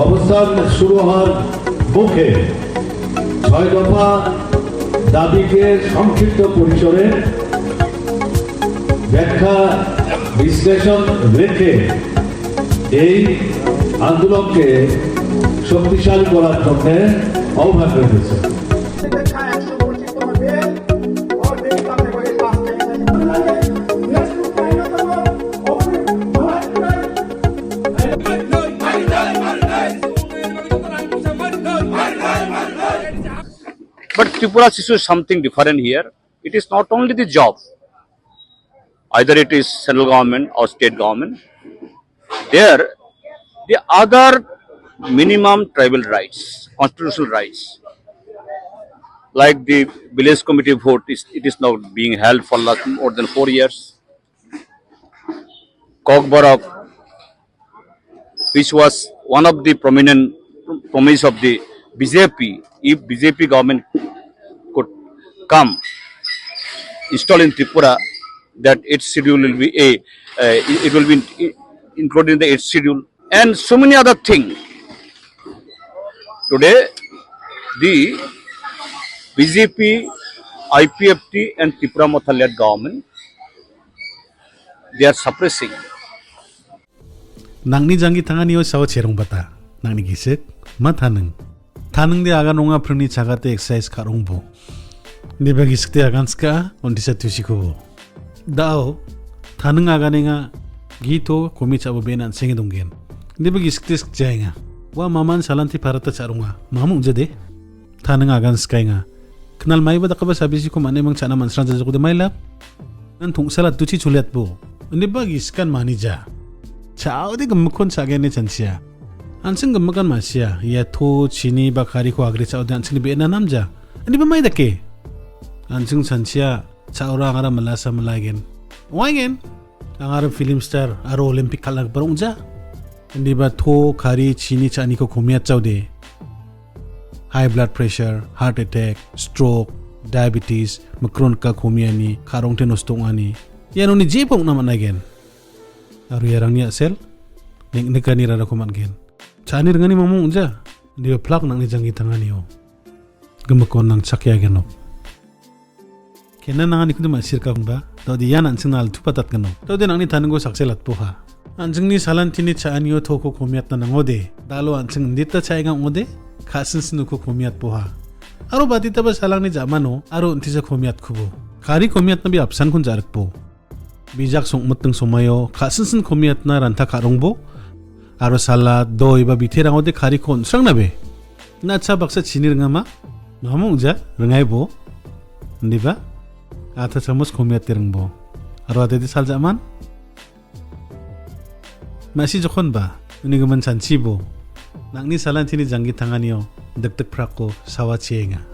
অবস্থান শুরু হওয়ার মুখে 6 দফা দাবিকে সংক্ষিপ্ত পরিসরে ব্যাখ্যা বিশ্লেষণ রেখে এই আন্দোলনকে শক্তিশালী করার জন্য আহ্বান রেখেছে। But Tripura's issue is something different here. It is not only the job, either it is central government or state government. There, the other minimum tribal rights, constitutional rights, like the village committee vote, it is now being held for more than 4 years. Kokborok, which was one of the prominent promise of the BJP, if BJP government could come, install in Tripura, that its schedule will be it will be included in the its schedule, and so many other things. Today, the BJP, IPFT, and Tripura Matha-led government, they are suppressing. Nangni jangi tangani o sawo cherong bata nangni gisek ma thaneng de aga nonga prni chagate exercise karong bo ni bagi skte agan ska ondisa tusiko bo dao thaneng aga nenga gito komi chabo benan sengi donggen ni bagi skte jainga wa maman salanti bharata charunga mamu jade thaneng agan skainga knal mai ba dakaba sabisi ko mane mang chana mansran jajo de maila nan thungsala tuchi chuliat bo ni bagi skan manija Chawdi gemukon sagene chansia. Ansing gemukan masya. Ya to chini bakari ko agri chawdi ansing libe na namja. Ani ba may dake? Ansing chansia chawra angara malasa malagen. Wagen. Angara film star aro Olympic kalag barong ja. Ani ba to kari chini chani ko kumiat chawdi. High blood pressure, heart attack, stroke, diabetes, makron ka kumiani, karong tenostong ani. Yan oni jepong naman again. Aru yarang niya sel ning nikani rara ko man gen chani ngani mamu unja dia plak nang ni jangi tangani o gemakon nang chakya geno kenan nang ni kundu masir ka ba to di yan ansing nal thupatat geno to de nang ni tango sakselat po ha ansing ni salantini chani o thoko komiat na ngode dalo ansing nita chainga ngode khasin sinu ko komiat po ha aru batita ba salang ni jamano aru untisa komiat khubo kari komiat na bi apsan kun jarak po bijak songmuteng somayo khasinsin komiat na ranta karongbo aro salad doi ba bithirang ode khari kon sang nabe na cha baksa chinir ngama mamung ja rengai bo ndiba ata chamos komiat tirangbo aro ate di sal jaman masi jokhon ba uni gaman chanchi bo nangni salan thini jangi thanganio dektek prako sawa chenga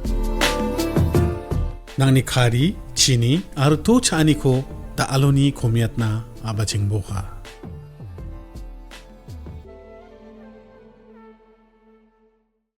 nangni khari chini aro to chani ko ta aloni komiat na aba chingbo ha